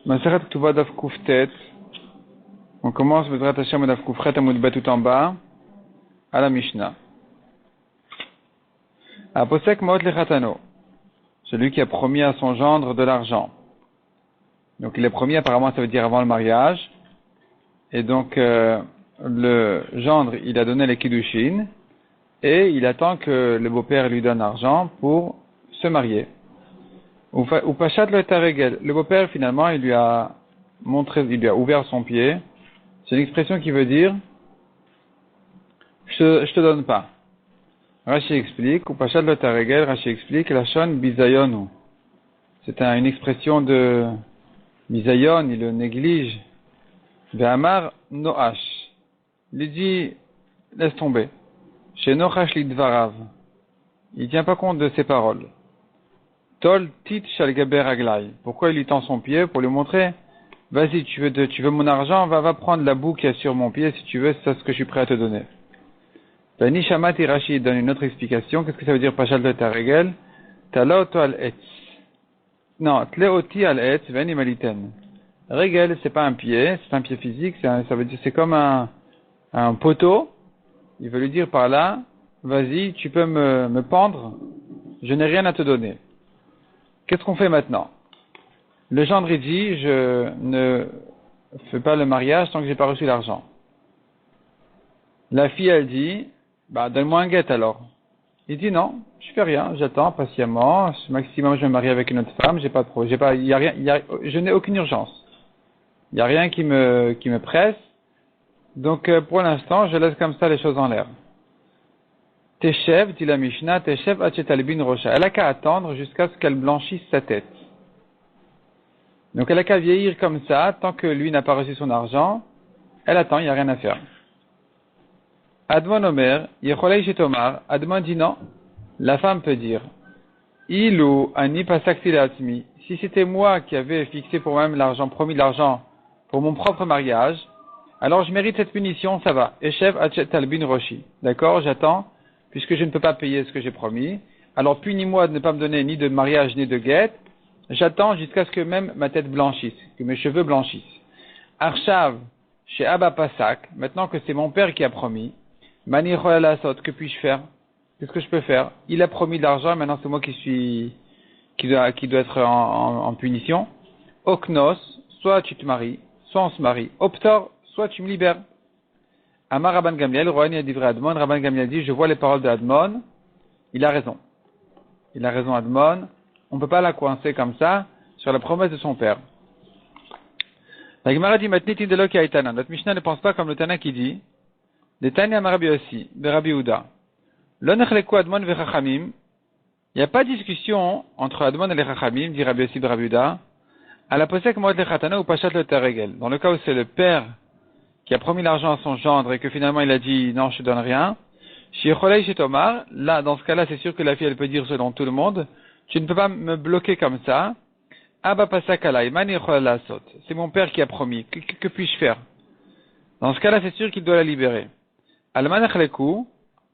Maseret Ketouba Daf Kouftet. On commence Bezrat Hashem Daf Koufret Amoud Bet tout en bas à la Mishnah. Aposek Maot Lechatano, celui qui a promis à son gendre de l'argent. Donc il est promis, apparemment ça veut dire avant le mariage. Et donc le gendre il a donné les kiddushin et il attend que le beau-père lui donne l'argent pour se marier. Ou Pachat le Taregel, le beau-père finalement il lui a ouvert son pied. C'est une expression qui veut dire je te donne pas. Rashi explique, ou Pachat le Taregel, Rashi explique la shon bizayonu. C'est une expression de bizayon, il le néglige. Ve'amar noash. Il dit laisse tomber. Chez noash lidvarav. Il tient pas compte de ses paroles. Tol tit shalgaber aglai. Pourquoi il lui tend son pied? Pour lui montrer, vas-y, tu veux mon argent, va prendre la boue qui est sur mon pied, si tu veux, c'est ce que je suis prêt à te donner. Bani Shamat et Rashi donne une autre explication. Qu'est-ce que ça veut dire Pachal de Taregel? Talaoto al etz. Non, tleoti al etz, veni maliten. Regel, c'est pas un pied, c'est un pied physique, ça veut dire, c'est comme un poteau. Il veut lui dire par là, vas-y, tu peux me pendre, je n'ai rien à te donner. Qu'est-ce qu'on fait maintenant? Le gendre dit, je ne fais pas le mariage tant que j'ai pas reçu l'argent. La fille, elle dit, donne-moi un guet alors. Il dit non, je fais rien, j'attends patiemment, maximum je me marie avec une autre femme, je n'ai aucune urgence. Il y a rien qui me presse. Donc, pour l'instant, je laisse comme ça les choses en l'air. Teshev, dit la Mishnah, Teshev achetalbin rocha. Elle a qu'à attendre jusqu'à ce qu'elle blanchisse sa tête. Donc, elle a qu'à vieillir comme ça, tant que lui n'a pas reçu son argent. Elle attend, il n'y a rien à faire. Admon Omer, Yecholei Shetomar, Admon dit non. La femme peut dire, Ilu ani pasakti la'atzmi. Si c'était moi qui avais fixé pour moi-même l'argent, promis de l'argent pour mon propre mariage, alors je mérite cette punition, ça va. Eshev achetalbin roshi. D'accord, j'attends. Puisque je ne peux pas payer ce que j'ai promis, alors punis-moi de ne pas me donner ni de mariage ni de guette, j'attends jusqu'à ce que même ma tête blanchisse, que mes cheveux blanchissent. Arshav, chez Abba Pasak, maintenant que c'est mon père qui a promis, Mani Royalasot, que puis-je faire? Qu'est-ce que je peux faire? Il a promis de l'argent, maintenant c'est moi qui doit être en punition. Oknos, soit tu te maries, soit on se marie. Optor, soit tu me libères. Amar Rabban Gamliel, Rohani a dit vrai Admon, Rabban Gamliel dit, je vois les paroles de Admon, il a raison. Il a raison Admon, on ne peut pas la coincer comme ça sur la promesse de son père. La Gemara dit, Matnitin de Loki Aitana, notre Mishnah ne pense pas comme le Tana qui dit, de Tanya Marabi aussi, de Rabbi Uda. L'onechleku Admon ve Chachamim, il n'y a pas de discussion entre Admon et les Chachamim, dit Rabbi aussi de Rabbi Uda, à la posek Moed le Chatana ou Pachat le Taregel. Dans le cas où c'est le père qui a promis l'argent à son gendre et que finalement il a dit non, je te donne rien. Chez Tomar, là, dans ce cas-là, c'est sûr que la fille, elle peut dire selon tout le monde, tu ne peux pas me bloquer comme ça. Abba pasakalai, mani sot. C'est mon père qui a promis. Que puis-je faire? Dans ce cas-là, c'est sûr qu'il doit la libérer. Almanachleku,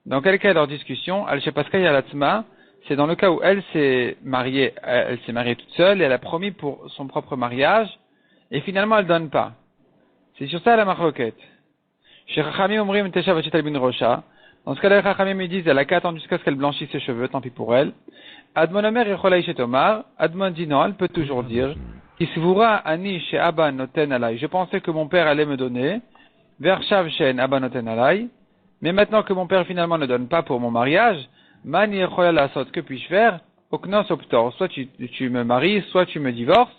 dans quel cas leur discussion, al-shepaskay alatzma, c'est dans le cas où elle s'est mariée toute seule et elle a promis pour son propre mariage et finalement elle donne pas. C'est sur ça la marloquette. Chez Chachamim Omrim Teshav Achetalbin Rocha. Dans ce cas-là, les Chachamim me disent, elle a qu'à attendre jusqu'à ce qu'elle blanchisse ses cheveux, tant pis pour elle. Admon Omer Yecholei Shetomar. Admon dit non, elle peut toujours dire, Isvura Ani She Abba Noten Alai. Je pensais que mon père allait me donner. Vershav Shen Abba Noten Alai. Mais maintenant que mon père finalement ne donne pas pour mon mariage, Mani Yecholei Lasot, que puis-je faire? Oknos Optor. Soit tu me maries, soit tu me divorces.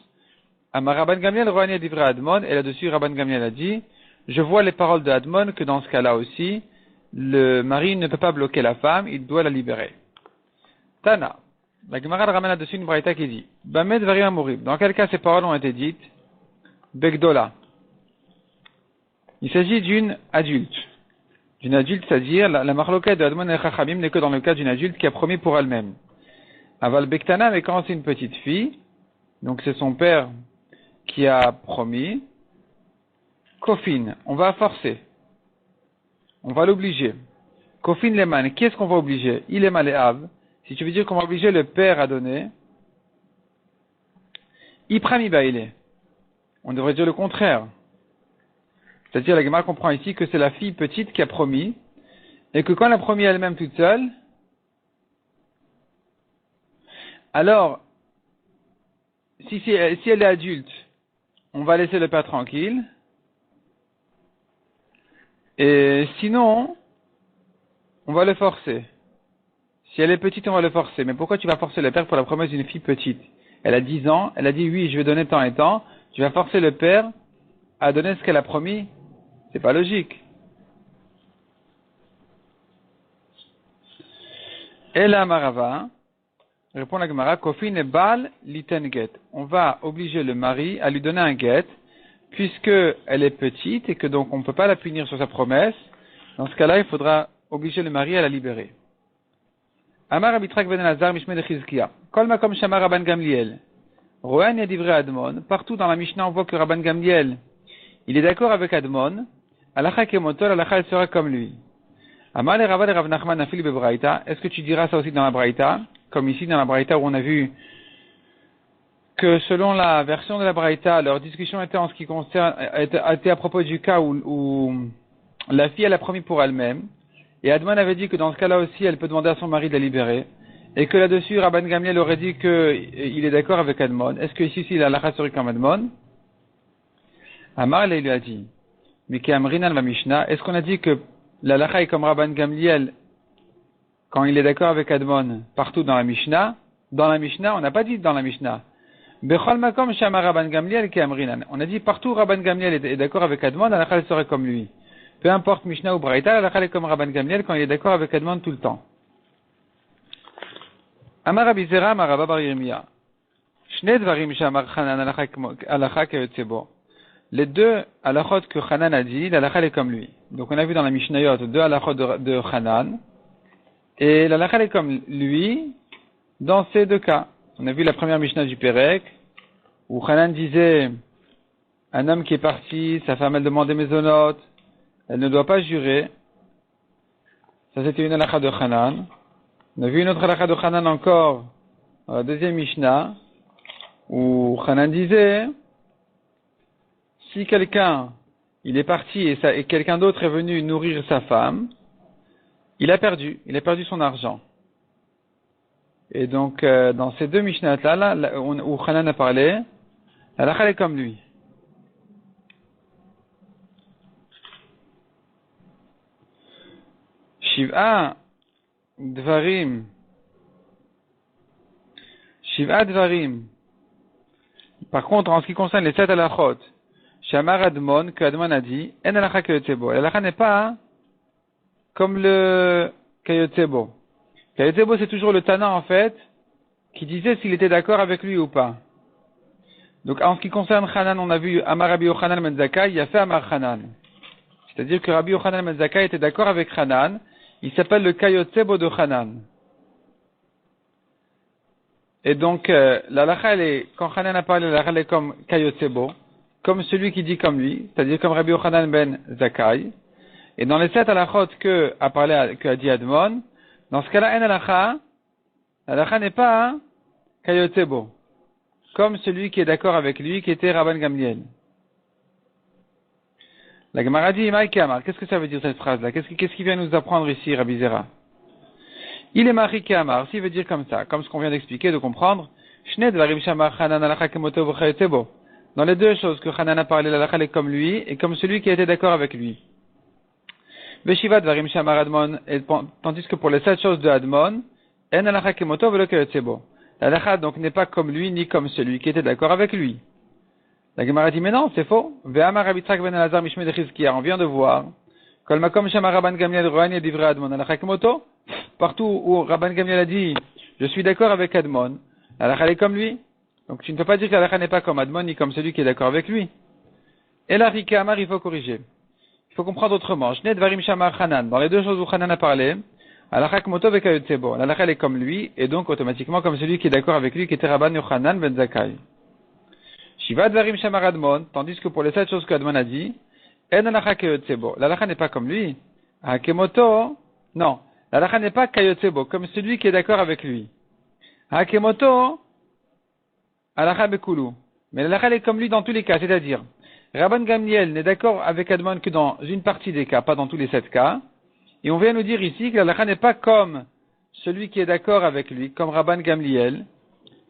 Amar Rabban Gamliel, Rohani a dit vrai Admon, et là-dessus Rabban Gamliel a dit, je vois les paroles de Admon que dans ce cas-là aussi, le mari ne peut pas bloquer la femme, il doit la libérer. Tana. La Gemara ramène là-dessus une braïta qui dit, Bamed varim amorib. Dans quel cas ces paroles ont été dites? Begdola. Il s'agit d'une adulte. D'une adulte, c'est-à-dire, la marloquette de Admon et Chachamim n'est que dans le cas d'une adulte qui a promis pour elle-même. Aval Bektana, mais quand c'est une petite fille, donc c'est son père qui a promis, Kofin, on va forcer. On va l'obliger. Kofin leman, qui est-ce qu'on va obliger? Il est maléave. Si tu veux dire qu'on va obliger le père à donner, Iprami baile. On devrait dire le contraire. C'est-à-dire, la Gemara comprend ici que c'est la fille petite qui a promis, et que quand elle a promis elle-même toute seule, alors, si elle est adulte, on va laisser le père tranquille, et sinon, on va le forcer. Si elle est petite, on va le forcer. Mais pourquoi tu vas forcer le père pour la promesse d'une fille petite? Elle a 10 ans, elle a dit oui, je vais donner tant et tant, tu vas forcer le père à donner ce qu'elle a promis? C'est pas logique. Et la Marava, répond la Gemara, Kofin et Bal liten get. On va obliger le mari à lui donner un get, puisque elle est petite et que donc on ne peut pas la punir sur sa promesse. Dans ce cas-là, il faudra obliger le mari à la libérer. Amar Abitrak ben Elazar Mishme de Chizkia. Kol makom shama Rabban Gamliel. Rohan yadivre Admon. Partout dans la Mishnah, on voit que Rabban Gamliel, il est d'accord avec Admon. Alacha kemotol, alacha elle sera comme lui. Amar le Ravad Rav Nachman afil bebraïta. Est-ce que tu diras ça aussi dans la braïta? Comme ici dans la braïta où on a vu que selon la version de la braïta, leur discussion était en ce qui concerne, était à propos du cas où la fille elle a promis pour elle-même. Et Admon avait dit que dans ce cas-là aussi, elle peut demander à son mari de la libérer. Et que là-dessus, Rabban Gamliel aurait dit qu'il est d'accord avec Admon. Est-ce que ici, il a la serait comme Admon? Amar, il lui a dit, mais qu'Amrin al Mishnah, est-ce qu'on a dit que la lacha est comme Rabban Gamliel quand il est d'accord avec Admon partout dans la Mishnah? Dans la Mishnah, on n'a pas dit dans la Mishnah. Bechol makom shama Rabban Gamliel qu'Amrinan. On a dit partout Rabban Gamliel est d'accord avec Admon, la lacha serait comme lui. Peu importe Mishnah ou Braïta, la lacha est comme Rabban Gamliel quand il est d'accord avec Admon tout le temps. Amar Rabbi Zera, Amar Rabba bar Yirmiyah. Shnei dvarim shamar Chanan alacha keyotzebo. Les deux halachot que Chanan a dit, la lacha est comme lui. Donc on a vu dans la Mishnayot deux halachot de Chanan, et la lacha est comme lui dans ces deux cas. On a vu la première Mishnah du Pérec, où Chanan disait, un homme qui est parti, sa femme elle demandait mézonot, elle ne doit pas jurer. Ça c'était une halakha de Chanan. On a vu une autre halakha de Chanan encore, dans la deuxième Mishnah, où Chanan disait, si quelqu'un, il est parti et quelqu'un d'autre est venu nourrir sa femme, il a perdu son argent. Et donc, dans ces deux Mishnahs-là, où Chanan a parlé, la halakha est comme lui. Shiv'a Dvarim. Par contre, en ce qui concerne les 7 halachot, Shamar Admon, que Admon a dit, En halacha kayotzebo. La halacha n'est pas comme le kayotzebo. Kayotzebo, c'est toujours le Tana, en fait, qui disait s'il était d'accord avec lui ou pas. Donc, en ce qui concerne Hanan, on a vu Amar Rabbi Yochanan ben Zakkai, il a fait Amar Hanan. C'est-à-dire que Rabbi Yochanan ben Zakkai était d'accord avec Hanan. Il s'appelle le Kayotzebo de Hanan. Et donc, la lacha, quand Hanan a parlé, la lacha, elle est comme Kayotzebo, comme celui qui dit comme lui, c'est-à-dire comme Rabbi Yochanan ben Zakkai. Et dans les 7 halachot que a dit Admon, dans ce cas-là, la lacha n'est pas Kayotzebo, comme celui qui est d'accord avec lui, qui était Rabban Gamliel. La Gemara dit, qu'est-ce que ça veut dire cette phrase-là? Qu'est-ce qui vient nous apprendre ici, Rabbi Zera? Il est Mari Kamar, s'il veut dire comme ça, comme ce qu'on vient d'expliquer, de comprendre, dans les deux choses que Hanan a parlé, la lacha est comme lui, et comme celui qui a été d'accord avec lui. Veshiva Dvarim Shamar Admon, tandis que pour les 7 choses de Admon, En alacha kemoto velo kayotzebo. La lacha donc n'est pas comme lui, ni comme celui qui était d'accord avec lui. La Gemara dit, mais non, c'est faux. Ve'amar Rabbi Yitzchak ben Elazar Mishme de Chizkia. On vient de voir. Kol makom shama Rabban Gamliel rohan yadivre Admon alacha kemoto. Partout où Rabban Gamliel a dit, je suis d'accord avec Admon, la lacha est comme lui. Donc tu ne peux pas dire que la lacha n'est pas comme Admon, ni comme celui qui est d'accord avec lui. Et là, Rika Amar, il faut corriger. Il faut comprendre autrement. Shnei dvarim shamar Hanan. Dans les deux choses où Hanan a parlé, alacha kemoto vekayotzebo. La lacha est comme lui, et donc automatiquement comme celui qui est d'accord avec lui, qui était Rabban Yochanan ben Zakkai. Shiva Dvarim Shamar Admon, tandis que pour les 7 choses qu'Admon a dit, En halacha kayotzebo. La lacha n'est pas comme lui. Hakemoto, non. La lacha n'est pas kayotzebo, comme celui qui est d'accord avec lui. Hakemoto, halacha bekulu. Mais la halakha est comme lui dans tous les cas, c'est-à-dire, Rabban Gamliel n'est d'accord avec Admon que dans une partie des cas, pas dans tous les 7 cas. Et on vient nous dire ici que la halakha n'est pas comme celui qui est d'accord avec lui, comme Rabban Gamliel.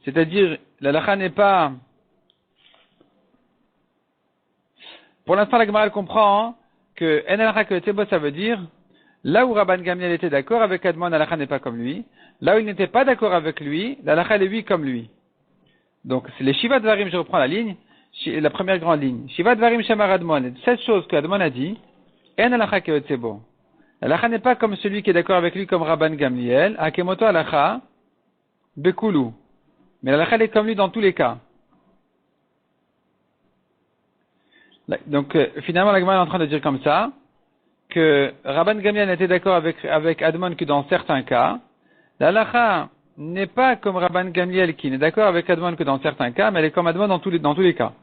C'est-à-dire, la halakha n'est pas... Pour l'instant, la Gemara comprend que En halakha que Tsebo, ça veut dire, là où Rabban Gamliel était d'accord avec Admon, la halakha n'est pas comme lui. Là où il n'était pas d'accord avec lui, la halakha est lui comme lui. Donc, c'est les Shiva Dvarim, je reprends la ligne, la première grande ligne. Shiva Dvarim Shamar Admon, cette chose que Admon a dit, En halakha que Tsebo. La halakha n'est pas comme celui qui est d'accord avec lui comme Rabban Gamliel, Hakemoto halakha, Bekulu. Mais la halakha est comme lui dans tous les cas. Donc, finalement, la Gemara est en train de dire comme ça, que Rabban Gamliel était d'accord avec Admon que dans certains cas, la halakha n'est pas comme Rabban Gamliel qui n'est d'accord avec Admon que dans certains cas, mais elle est comme Admon dans tous les cas.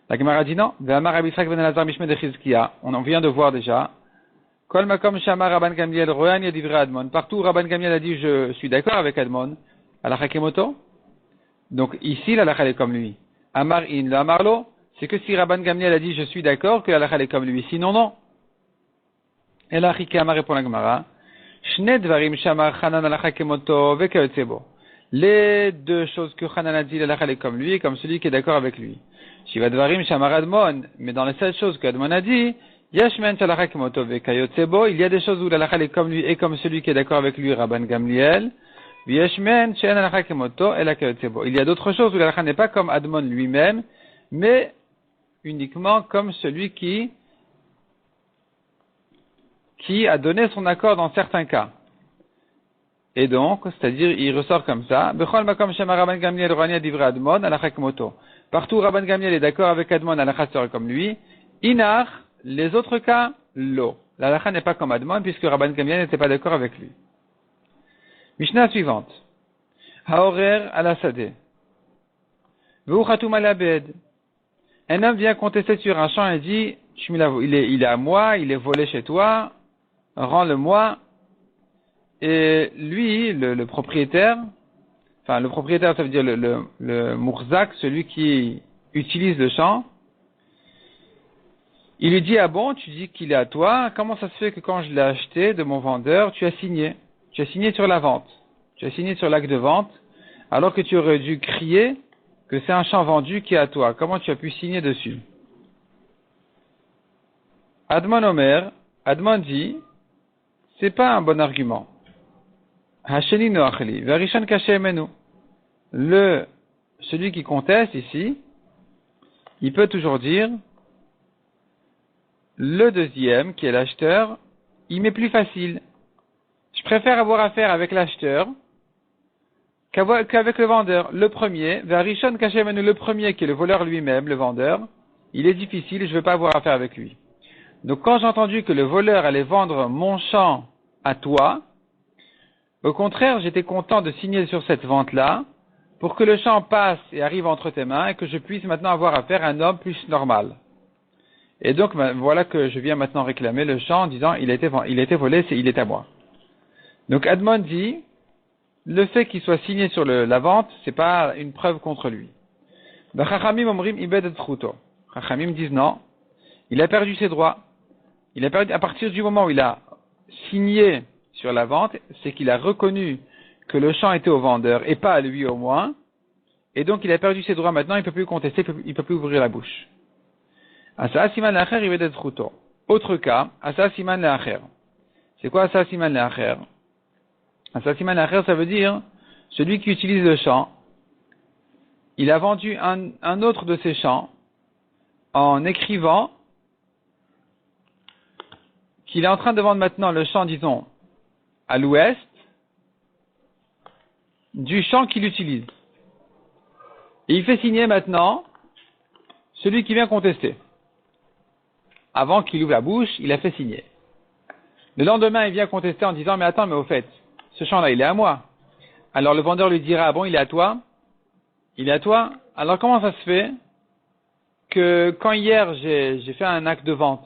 La Gemara dit non. On en vient de voir déjà. Kol makom shama Rabban Gamliel royan yadivre Admon. Partout Rabban Gamliel a dit je suis d'accord avec Admon. Halakha kemoto. Donc ici la halakha est comme lui. Amar in le amarlo. C'est que si Rabban Gamliel a dit je suis d'accord que la halakha est comme lui. Sinon non. Et là Amar répond la Gemara. Shne dvarim shama Chanan halakha kemoto vekayotsebo. Les deux choses que Chanan a dit la halakha est comme lui et comme celui qui est d'accord avec lui. Shiva dvarim shama Admon. Mais dans les 7 choses que Admon a dit, Yashmen halakha kemoto vekayotsebo. Il y a des choses où la halakha est comme lui et comme celui qui est d'accord avec lui, Rabban Gamliel. Yashmen shen halakha kemoto et la kayotsebo. Il y a d'autres choses où la halakha n'est pas comme Admon lui-même, mais uniquement comme celui qui a donné son accord dans certains cas. Et donc, c'est-à-dire, il ressort comme ça. Bechol makom shema Rabban Gamliel roania divre Admon halakha kemoto. Partout Rabban Gamliel est d'accord avec Admon, halakha sera comme lui. Inar, les autres cas, lo. La halakha n'est pas comme Admon puisque Rabban Gamliel n'était pas d'accord avec lui. Mishnah suivante. Haorer al-Asadeh. V'hu chatum al-abed. Un homme vient contester sur un champ et dit, il est à moi, il est volé chez toi, rends-le-moi. Et lui, le propriétaire, enfin le propriétaire ça veut dire le mourzak, celui qui utilise le champ, il lui dit, ah bon, tu dis qu'il est à toi, comment ça se fait que quand je l'ai acheté de mon vendeur, tu as signé sur la vente, tu as signé sur l'acte de vente, alors que tu aurais dû crier que c'est un champ vendu qui est à toi, comment tu as pu signer dessus? Admon Omer, Admon dit, c'est pas un bon argument. Hasheni noachli, verishon kaché menu. Celui qui conteste ici, il peut toujours dire, le deuxième, qui est l'acheteur, il m'est plus facile. Je préfère avoir affaire avec l'acheteur qu'avec le vendeur. Le premier, verishon kaché menu, le premier qui est le voleur lui-même, le vendeur, il est difficile, je ne veux pas avoir affaire avec lui. Donc quand j'ai entendu que le voleur allait vendre mon champ à toi, au contraire, j'étais content de signer sur cette vente-là pour que le champ passe et arrive entre tes mains et que je puisse maintenant avoir affaire à un homme plus normal. Et donc voilà que je viens maintenant réclamer le champ en disant il a été volé, il est à moi. Donc Admon dit le fait qu'il soit signé sur la vente, c'est pas une preuve contre lui. Chachamim omrim ibed et zchuto. Chachamim disent non, il a perdu ses droits. Il a perdu à partir du moment où il a signé sur la vente, c'est qu'il a reconnu que le champ était au vendeur et pas à lui au moins, et donc il a perdu ses droits maintenant, il ne peut plus contester, il ne peut plus ouvrir la bouche. Asa siman le'acher ibed et zchuto. Autre cas, asa siman le'acher. C'est quoi asa siman le'acher? Asa siman le'acher, ça veut dire celui qui utilise le champ, il a vendu un autre de ses champs en écrivant qu'il est en train de vendre maintenant le champ, disons, à l'ouest du champ qu'il utilise. Et il fait signer maintenant celui qui vient contester. Avant qu'il ouvre la bouche, il a fait signer. Le lendemain, il vient contester en disant, mais attends, mais au fait, ce champ-là, il est à moi. Alors le vendeur lui dira, ah bon, il est à toi? Il est à toi? Alors comment ça se fait que quand hier j'ai fait un acte de vente,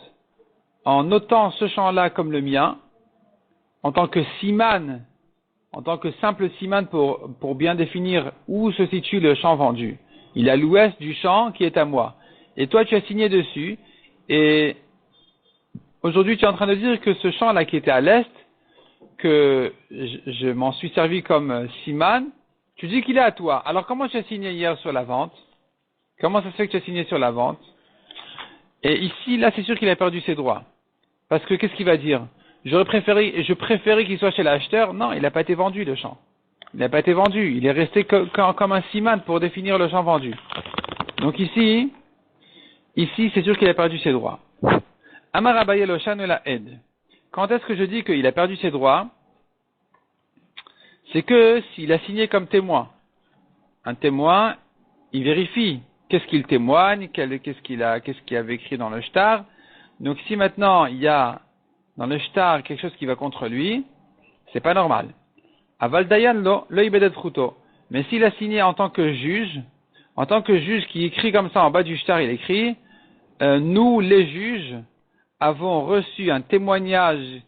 en notant ce champ-là comme le mien, en tant que siman, en tant que simple siman pour bien définir où se situe le champ vendu, Il est à l'ouest du champ qui est à moi. Et toi, tu as signé dessus. Et aujourd'hui, tu es en train de dire que ce champ-là qui était à l'est, que je m'en suis servi comme siman, tu dis qu'il est à toi. Alors comment tu as signé hier sur la vente? Comment ça se fait que tu as signé sur la vente? Et ici, là, c'est sûr qu'il a perdu ses droits. Parce que qu'est-ce qu'il va dire? Je préférais qu'il soit chez l'acheteur. Non, il n'a pas été vendu, le champ. Il n'a pas été vendu. Il est resté comme un siman pour définir le champ vendu. Donc ici, c'est sûr qu'il a perdu ses droits. Amar Abaye lo shanu la ed. Quand est-ce que je dis qu'il a perdu ses droits? C'est que s'il a signé comme témoin. Un témoin, il vérifie qu'est-ce qu'il témoigne, qu'est-ce qu'il avait écrit dans le shtar. Donc si maintenant il y a dans le shtar quelque chose qui va contre lui, c'est pas normal. Aval dayan lo ibedet fruto. Mais s'il a signé en tant que juge qui écrit comme ça en bas du shtar, il écrit nous les juges avons reçu un témoignage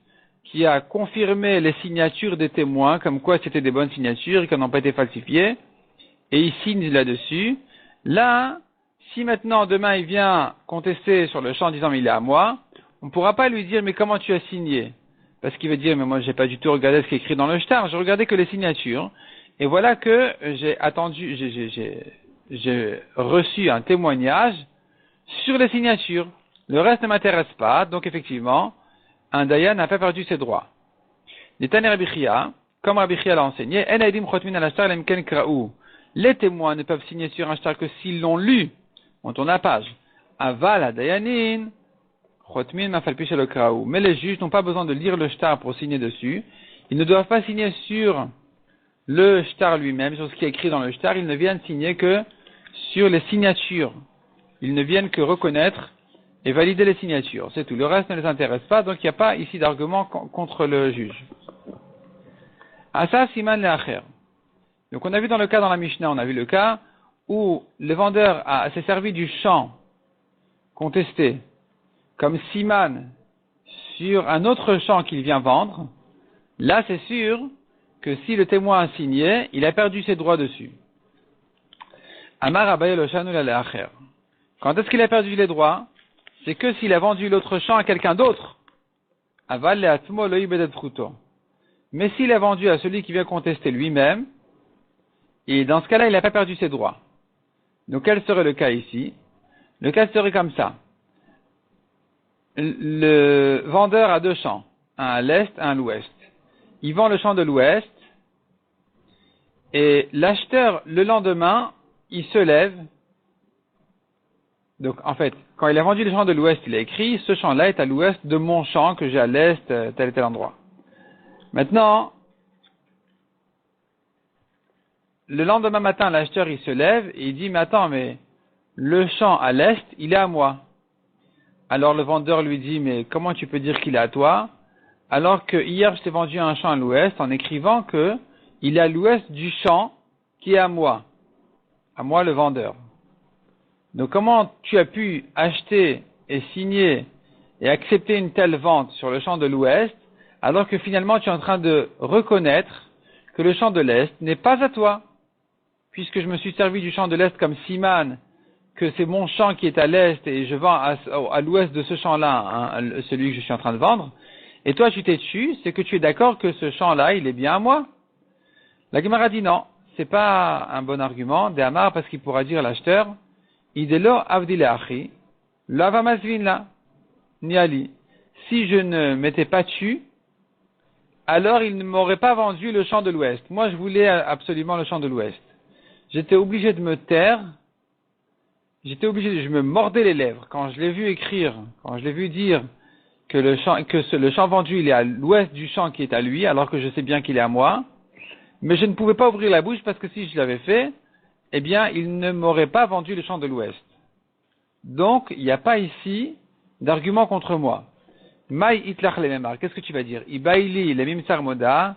qui a confirmé les signatures des témoins, comme quoi c'était des bonnes signatures, qui n'ont pas été falsifiées, et il signe là-dessus. Là, si maintenant, demain, il vient contester sur le champ en disant, mais il est à moi, on ne pourra pas lui dire, mais comment tu as signé? Parce qu'il va dire, mais moi, j'ai pas du tout regardé ce qui est écrit dans le shtar, je regardais que les signatures, et voilà que j'ai reçu un témoignage sur les signatures. Le reste ne m'intéresse pas, donc effectivement, un dayan n'a pas perdu ses droits. Netane Rabbi Chia, comme Rabbi Chia l'a enseigné, En aidim chotmin al ashtar lem ken kraou. Les témoins ne peuvent signer sur un shtar que s'ils l'ont lu. On tourne la page. Aval dayanin chotmin mafalpi shel kraou. Mais les juges n'ont pas besoin de lire le shtar pour signer dessus. Ils ne doivent pas signer sur le shtar lui-même, sur ce qui est écrit dans le shtar. Ils ne viennent signer que sur les signatures. Ils ne viennent que reconnaître et valider les signatures. C'est tout. Le reste ne les intéresse pas, donc il n'y a pas ici d'argument contre le juge. Asa siman le'acher. Donc on a vu dans le cas dans la Mishnah, on a vu le cas où le vendeur s'est servi du champ contesté comme siman sur un autre champ qu'il vient vendre. Là, c'est sûr que si le témoin a signé, il a perdu ses droits dessus. Amar Abaye lo shanu le'acher. Quand est-ce qu'il a perdu les droits? C'est que s'il a vendu l'autre champ à quelqu'un d'autre. Aval le'atzmo lo ibedet fruto. Mais s'il a vendu à celui qui vient contester lui-même, et dans ce cas-là, il n'a pas perdu ses droits. Donc quel serait le cas ici? Le cas serait comme ça. Le vendeur a deux champs, un à l'est, un à l'ouest. Il vend le champ de l'ouest, et l'acheteur, le lendemain, il se lève. Donc, en fait, quand il a vendu le champ de l'ouest, il a écrit, ce champ-là est à l'ouest de mon champ que j'ai à l'est, tel et tel endroit. Maintenant, le lendemain matin, l'acheteur, il se lève et il dit, mais attends, mais le champ à l'est, il est à moi. Alors, le vendeur lui dit, mais comment tu peux dire qu'il est à toi? Alors que hier, je t'ai vendu un champ à l'ouest en écrivant que il est à l'ouest du champ qui est à moi le vendeur. Donc comment tu as pu acheter et signer et accepter une telle vente sur le champ de l'ouest alors que finalement tu es en train de reconnaître que le champ de l'est n'est pas à toi, puisque je me suis servi du champ de l'est comme siman, que c'est mon champ qui est à l'est et je vends à l'ouest de ce champ-là, celui que je suis en train de vendre, et toi tu t'es dessus, c'est que tu es d'accord que ce champ-là il est bien à moi. La Gemara dit non, c'est pas un bon argument, des Amar, parce qu'il pourra dire à l'acheteur, Idelo avdile achi, lava masvin ni ali. Si je ne m'étais pas tué, alors il ne m'aurait pas vendu le champ de l'ouest. Moi, je voulais absolument le champ de l'ouest. J'étais obligé de me taire. Je me mordais les lèvres quand je l'ai vu écrire, quand je l'ai vu dire que le champ vendu il est à l'ouest du champ qui est à lui, alors que je sais bien qu'il est à moi. Mais je ne pouvais pas ouvrir la bouche parce que si je l'avais fait, eh bien, il ne m'aurait pas vendu le champ de l'ouest. Donc, il n'y a pas ici d'argument contre moi. Maï itlach le memar. Qu'est-ce que tu vas dire? Ibaili le mimsar moda.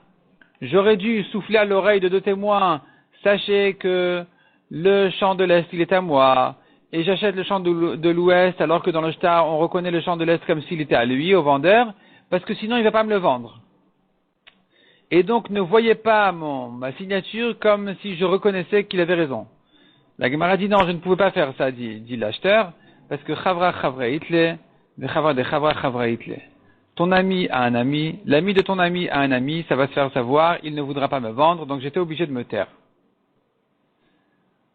J'aurais dû souffler à l'oreille de deux témoins. Sachez que le champ de l'est, il est à moi. Et j'achète le champ de l'ouest, alors que dans le shtar, on reconnaît le champ de l'est comme s'il était à lui, au vendeur, parce que sinon, il ne va pas me le vendre. Et donc, ne voyez pas ma signature comme si je reconnaissais qu'il avait raison. La Gemara dit non, je ne pouvais pas faire ça, dit l'acheteur, parce que chavra chavra itle, de chavra de chavra chavra itle. Ton ami a un ami, l'ami de ton ami a un ami, ça va se faire savoir, il ne voudra pas me vendre, donc j'étais obligé de me taire.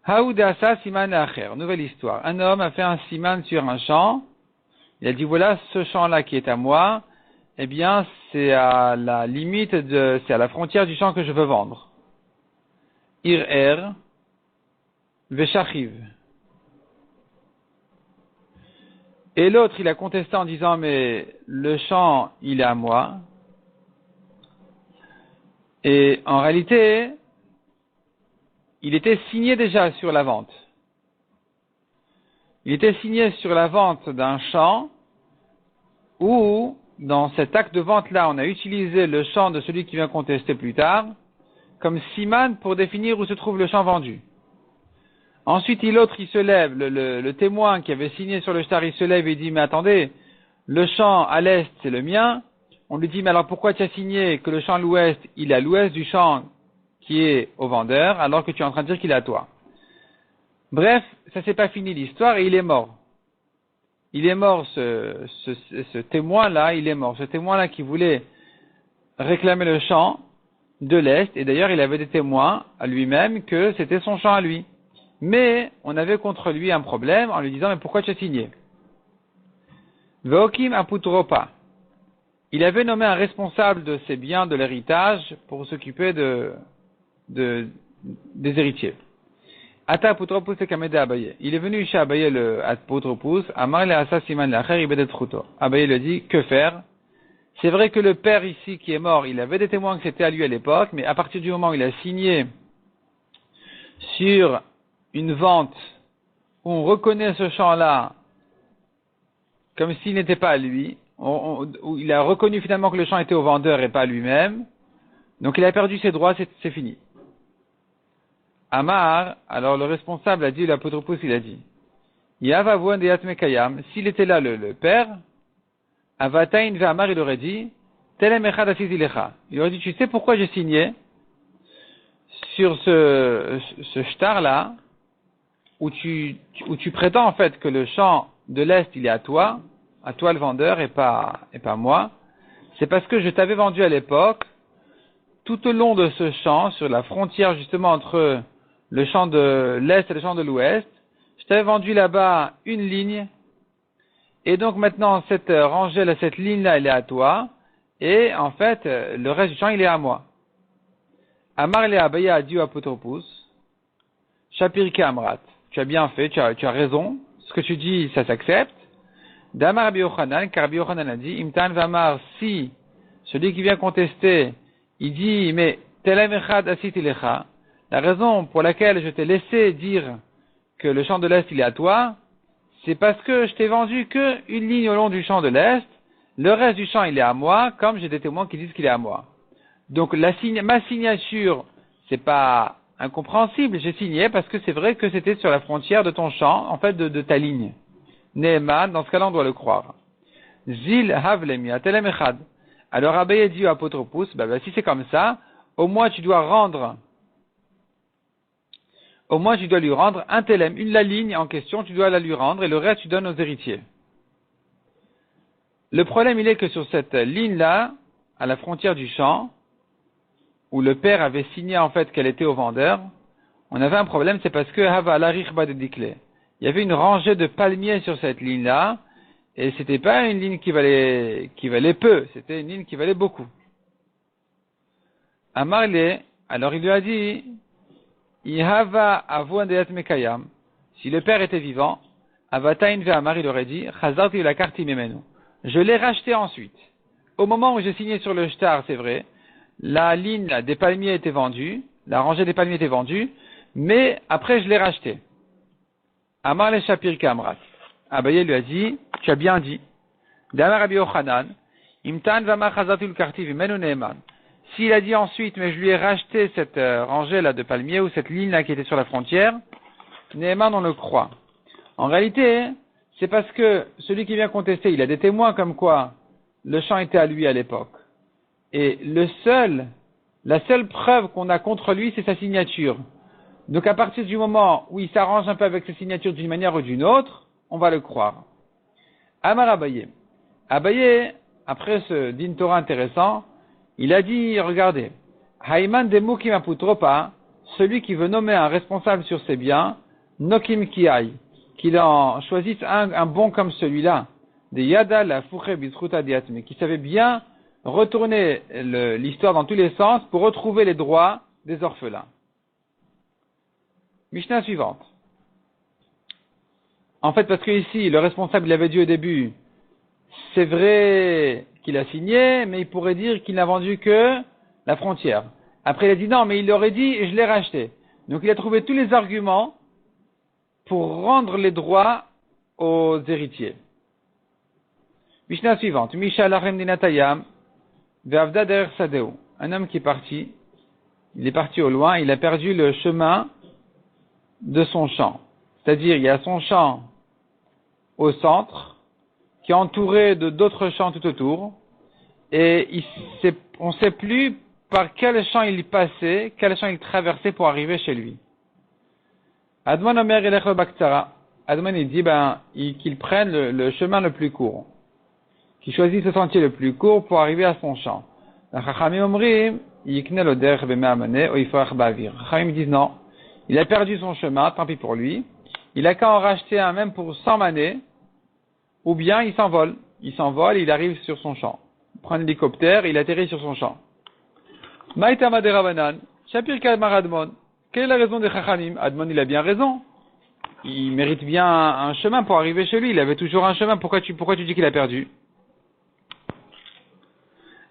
Haoudasa siman acher, nouvelle histoire. Un homme a fait un siman sur un champ, il a dit voilà, ce champ-là qui est à moi, eh bien, c'est à la limite c'est à la frontière du champ que je veux vendre. Ir Veshachiv. Et l'autre, il a contesté en disant, mais le champ, il est à moi. Et en réalité, il était signé déjà sur la vente. Il était signé sur la vente d'un champ où, dans cet acte de vente-là, on a utilisé le champ de celui qui vient contester plus tard comme siman pour définir où se trouve le champ vendu. Ensuite, l'autre, il se lève, le témoin qui avait signé sur le shtar, il se lève et dit, mais attendez, le champ à l'est, c'est le mien. On lui dit, mais alors pourquoi tu as signé que le champ à l'ouest, il est à l'ouest du champ qui est au vendeur, alors que tu es en train de dire qu'il est à toi? Bref, ça s'est pas fini l'histoire et il est mort. Il est mort, ce témoin-là, il est mort. Ce témoin-là qui voulait réclamer le champ de l'est, et d'ailleurs, il avait des témoins à lui-même que c'était son champ à lui. Mais on avait contre lui un problème en lui disant, mais pourquoi tu as signé? Veokim aputropa. Il avait nommé un responsable de ses biens, de l'héritage, pour s'occuper des héritiers. Ata aputropus le kamede Abaye. Il est venu chez Abaye le aputropus, amar le asa siman l'acher ibedet chuto. Abaye lui dit, que faire? C'est vrai que le père ici qui est mort, il avait des témoins que c'était à lui à l'époque, mais à partir du moment où il a signé sur une vente où on reconnaît ce champ-là comme s'il n'était pas à lui, où il a reconnu finalement que le champ était au vendeur et pas à lui-même, donc il a perdu ses droits, c'est fini. Amar, alors le responsable a dit, l'apotropos il a dit, Yavavouan de Yatmekayam, s'il était là le père, Avatain Ve'amar il aurait dit, Telem echad asizilecha. Il aurait dit, tu sais pourquoi j'ai signé sur ce shtar-là, où tu prétends en fait que le champ de l'Est il est à toi le vendeur et pas moi, c'est parce que je t'avais vendu à l'époque, tout au long de ce champ, sur la frontière justement entre le champ de l'Est et le champ de l'Ouest, je t'avais vendu là-bas une ligne, et donc maintenant cette rangée-là, cette ligne-là, elle est à toi, et en fait, le reste du champ il est à moi. Amar le Abaya a dit à Apotropous, Shapir Amrat. Tu as bien fait, tu as raison. Ce que tu dis, ça s'accepte. Damar Rabbi Yochanan, car Rabbi Yochanan a dit, Imtan Vamar, si celui qui vient contester, il dit, mais Telem echad asit ilecha, la raison pour laquelle je t'ai laissé dire que le champ de l'Est il est à toi, c'est parce que je t'ai vendu que une ligne au long du champ de l'Est, le reste du champ il est à moi, comme j'ai des témoins qui disent qu'il est à moi. Donc ma signature, c'est pas incompréhensible, j'ai signé parce que c'est vrai que c'était sur la frontière de ton champ, en fait de ta ligne. Neeman, dans ce cas-là on doit le croire. Zil havlemi atelem echad. Alors Abaye dit à Apotropous, si c'est comme ça, au moins tu dois lui rendre un telem, la ligne en question, tu dois la lui rendre et le reste tu donnes aux héritiers. Le problème il est que sur cette ligne-là, à la frontière du champ, où le père avait signé en fait qu'elle était au vendeur, on avait un problème, c'est parce que Hava l'arichba de Dikle. Il y avait une rangée de palmiers sur cette ligne-là, et c'était pas une ligne qui valait peu, c'était une ligne qui valait beaucoup. Amarle, alors il lui a dit, Ihava avouan deyat mekayam. Si le père était vivant, Avatain ve'amar, il aurait dit, Chazarti la karti memenu. Je l'ai racheté ensuite. Au moment où j'ai signé sur le shtar, c'est vrai, la ligne des palmiers était vendue, la rangée des palmiers était vendue, mais après je l'ai racheté. Amar le Shapir Kamrat. Abaye lui a dit, tu as bien dit. Damar Rabbi Yochanan, Imtan v'amar chazatul karti v'menu neeman. S'il a dit ensuite, mais je lui ai racheté cette rangée là de palmiers ou cette ligne là qui était sur la frontière, Neeman on le croit. En réalité, c'est parce que celui qui vient contester, il a des témoins comme quoi le champ était à lui à l'époque. Et la seule preuve qu'on a contre lui, c'est sa signature. Donc à partir du moment où il s'arrange un peu avec ses signatures d'une manière ou d'une autre, on va le croire. Amar Abaye. Abaye, après ce din Torah intéressant, il a dit, regardez, Haïman Demu Kimaputropa, celui qui veut nommer un responsable sur ses biens, Nokim Kiai, qu'il en choisisse un bon comme celui-là, de Yada la Fouche Bisruta Diatme, qui savait bien retourner l'histoire dans tous les sens pour retrouver les droits des orphelins. Mishnah suivante. En fait, parce que ici, le responsable, il avait dit au début, c'est vrai qu'il a signé, mais il pourrait dire qu'il n'a vendu que la frontière. Après, il a dit non, mais il aurait dit, je l'ai racheté. Donc, il a trouvé tous les arguments pour rendre les droits aux héritiers. Mishnah suivante. Misha lachem dinatayam, ve'avda derer sadeu. Un homme qui est parti, il est parti au loin, il a perdu le chemin de son champ. C'est-à-dire, il y a son champ au centre, qui est entouré de d'autres champs tout autour, et on ne sait plus par quel champ il passait, quel champ il traversait pour arriver chez lui. Admon Omer elech baktsara. Admon il dit qu'il prenne le chemin le plus court, qu'il choisisse le sentier le plus court pour arriver à son champ. Chachamim omrim yikne lo derech b'mea maneh o yifrach ba'avir. Chachamim disent non, il a perdu son chemin, tant pis pour lui. Il a qu'à en racheter un même pour 100 manées, ou bien il s'envole. Il s'envole, il arrive sur son champ. Il prend un hélicoptère, il atterrit sur son champ. Maïtama de Rabanan, Shapir Kalmar Admon. Quelle est la raison de Chachamim? Admon, il a bien raison. Il mérite bien un chemin pour arriver chez lui. Il avait toujours un chemin. Pourquoi tu dis qu'il a perdu?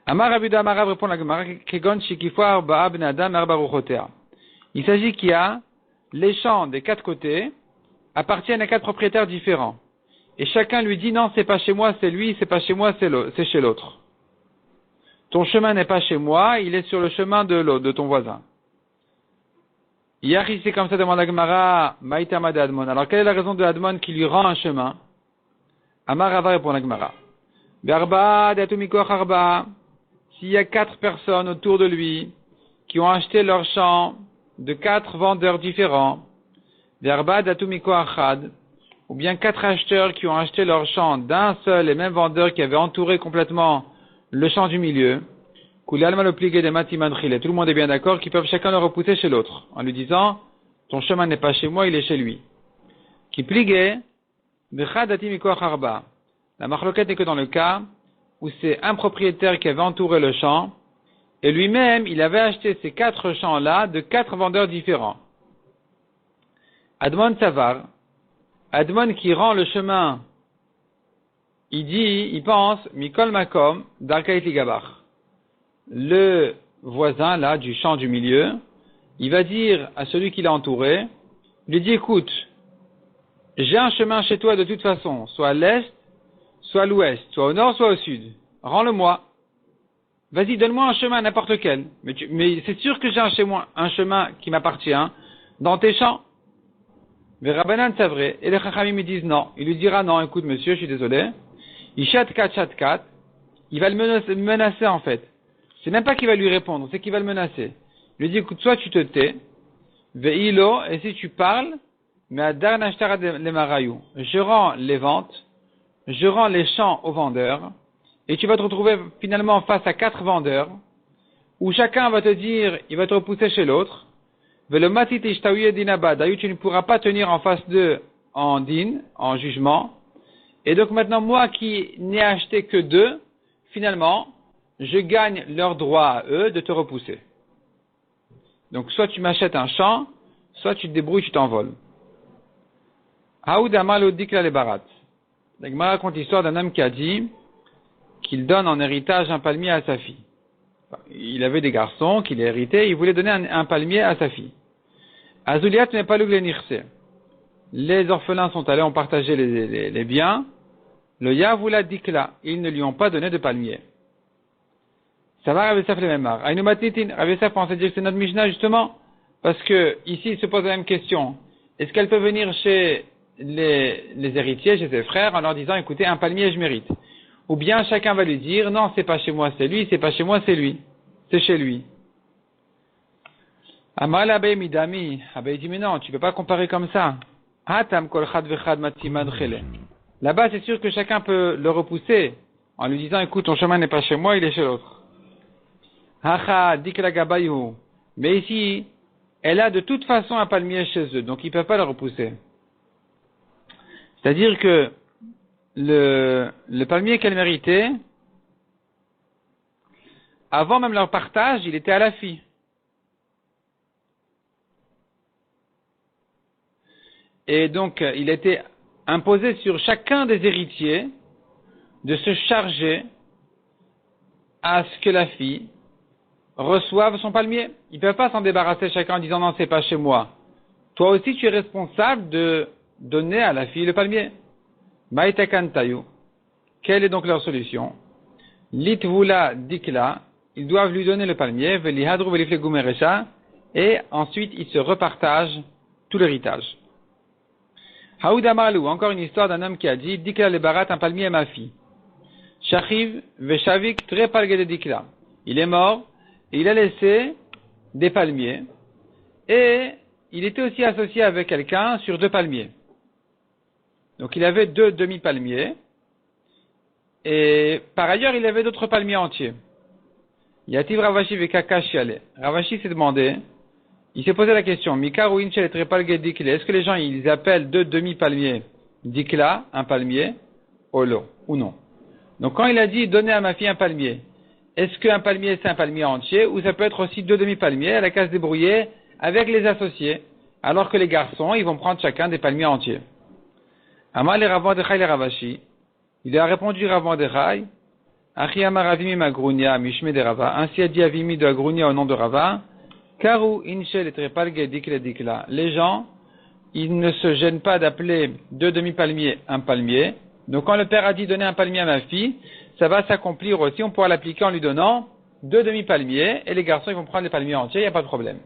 Amar Abuda Amarav répond la Gemara, Kegon Shikifoar Ba'ab Nadam Arbaruchotea. Il s'agit qu'il y a les champs des 4 côtés appartiennent à 4 propriétaires différents. Et chacun lui dit non, c'est pas chez moi, c'est lui, c'est pas chez moi, c'est chez l'autre. Ton chemin n'est pas chez moi, il est sur le chemin de l'autre, de ton voisin. Yahi, c'est comme ça, demande la Gemara, Maïtama de Admon. Alors, quelle est la raison de Admon qui lui rend un chemin? Amar Rava répond la Gemara. Berba, Datumikoch Arba. S'il y a 4 personnes autour de lui qui ont acheté leur champ de 4 vendeurs différents, Berba, Datumikoch Achad, ou bien 4 acheteurs qui ont acheté leur champ d'un seul et même vendeur qui avait entouré complètement le champ du milieu, tout le monde est bien d'accord qu'ils peuvent chacun le repousser chez l'autre, en lui disant, ton chemin n'est pas chez moi, il est chez lui. Qui pligue, la marloquette n'est que dans le cas où c'est un propriétaire qui avait entouré le champ, et lui-même, il avait acheté ces 4 champs-là de 4 vendeurs différents. Admon Savar, Admon qui rend le chemin, il pense, Mikol Makom, Darkait Ligabar. Le voisin, là, du champ du milieu, il va dire à celui qui l'a entouré, il lui dit, écoute, j'ai un chemin chez toi de toute façon, soit à l'est, soit à l'ouest, soit au nord, soit au sud. Rends-le-moi. Vas-y, donne-moi un chemin, n'importe lequel. Mais c'est sûr que j'ai un chemin qui m'appartient dans tes champs. Mais Rabbanan, c'est vrai. Et les Chachamim me disent non. Il lui dira non, écoute monsieur, je suis désolé. Il chat-kat, il va le menacer en fait. C'est même pas qu'il va lui répondre, c'est qu'il va le menacer. Il lui dit, écoute, soit tu te tais, ve'ilo, et si tu parles, mais adar nashtara le marayou. Je rends les ventes, je rends les champs aux vendeurs, et tu vas te retrouver finalement face à 4 vendeurs, où chacun va te dire, il va te repousser chez l'autre, ve'lo matit ishtaouye dinaba, d'ailleurs tu ne pourras pas tenir en face d'eux en din, en jugement, et donc maintenant moi qui n'ai acheté que 2, finalement, je gagne leur droit à eux de te repousser. Donc, soit tu m'achètes un champ, soit tu te débrouilles, tu t'envoles. Haoud Amal Odikla le Barat. La Gemara raconte l'histoire d'un homme qui a dit qu'il donne en héritage un palmier à sa fille. Enfin, il avait des garçons qu'il a hérité, il voulait donner un palmier à sa fille. Azuliat n'est pas le nirse. Les orphelins sont allés, ont partagé les biens. Le Yavoula Dikla, ils ne lui ont pas donné de palmier. Ça va, Rav Yosef le Memar. Aïnou Matnitin, Rav Yosef pensait dire que c'est notre Mishnah justement, parce que ici il se pose la même question. Est-ce qu'elle peut venir chez les héritiers, chez ses frères, en leur disant, écoutez, un palmier je mérite. Ou bien chacun va lui dire, non, c'est pas chez moi, c'est lui, c'est pas chez moi, c'est lui. C'est chez lui. Amal Abaye Midami. Abaye dit, mais non, tu peux pas comparer comme ça. Hatam kol chad vechad matimad chele. Là-bas, c'est sûr que chacun peut le repousser en lui disant, écoute, ton chemin n'est pas chez moi, il est chez l'autre. Hacha dikla gabayu. Mais ici, elle a de toute façon un palmier chez eux, donc ils ne peuvent pas le repousser. C'est-à-dire que le palmier qu'elle méritait, avant même leur partage, il était à la fille. Et donc, il était imposé sur chacun des héritiers de se charger à ce que la fille reçoive son palmier. Ils ne peuvent pas s'en débarrasser chacun en disant non, c'est pas chez moi. Toi aussi, tu es responsable de donner à la fille le palmier. Maïtakantayu. Quelle est donc leur solution? Litvula dikla. Ils doivent lui donner le palmier. Velihadru veliflegu meresha. Et ensuite, ils se repartagent tout l'héritage. Haoudamarlou, encore une histoire d'un homme qui a dit, dikla le barat, un palmier à ma fille. Shachiv veshavik tre palgede dikla. Il est mort, et il a laissé des palmiers, et il était aussi associé avec quelqu'un sur 2 palmiers. Donc il avait 2 demi-palmiers, et par ailleurs il avait d'autres palmiers entiers. Yativ Ravashi vekaka shiale. Ravashi s'est demandé, il s'est posé la question, Mikar ou Inchel tre palgede dikla. Est-ce que les gens ils appellent 2 demi-palmiers dikla, un palmier, olo, ou non? Donc quand il a dit donnez à ma fille un palmier, est-ce qu'un palmier c'est un palmier entier ou ça peut être aussi 2 demi-palmiers, elle a qu'à se débrouiller avec les associés, alors que les garçons ils vont prendre chacun des palmiers entiers. Amal et Rav Mordechai le Ravashi, il a répondu Rav Mordechai, Achi Amar Avimi Magrunia Mishme de Rava, ainsi a dit Avimi de Agrunia au nom de Rava, Karu Inchel et Trepalge Dikla Dikla. Les gens, ils ne se gênent pas d'appeler 2 demi-palmiers un palmier. Donc quand le père a dit donner un palmier à ma fille, ça va s'accomplir aussi, on pourra l'appliquer en lui donnant 2 demi-palmiers, et les garçons ils vont prendre les palmiers entiers, il n'y a pas de problème.